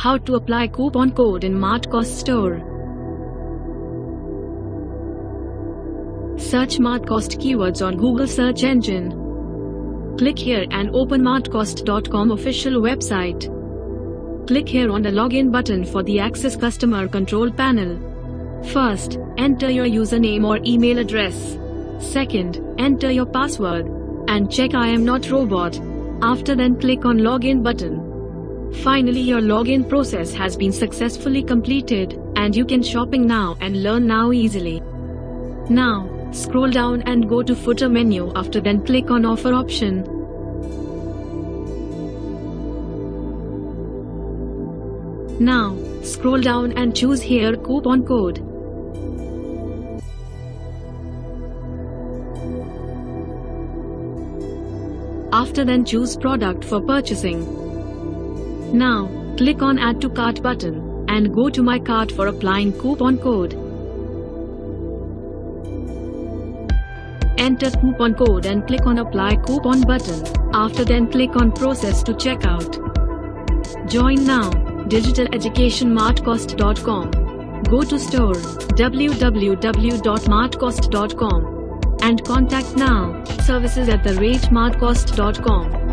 How to apply coupon code in Martcost store. Search Martcost keywords on Google search engine. Click here and open Martcost.com official website. Click here on the login button for the Access Customer Control panel. First, enter your username or email address. Second, enter your password. And check I am not robot. After then click on login button. Finally your login process has been successfully completed, and you can shopping now and learn now easily. Now, scroll down and go to footer menu. After then click on offer option. Now, scroll down and choose here coupon code. After then choose product for purchasing. Now, click on add to cart button, and go to my cart for applying coupon code. Enter coupon code and click on apply coupon button. After then click on process to checkout. Join now, digital education martcost.com. Go to store, www.martcost.com. And contact now, services@martcost.com.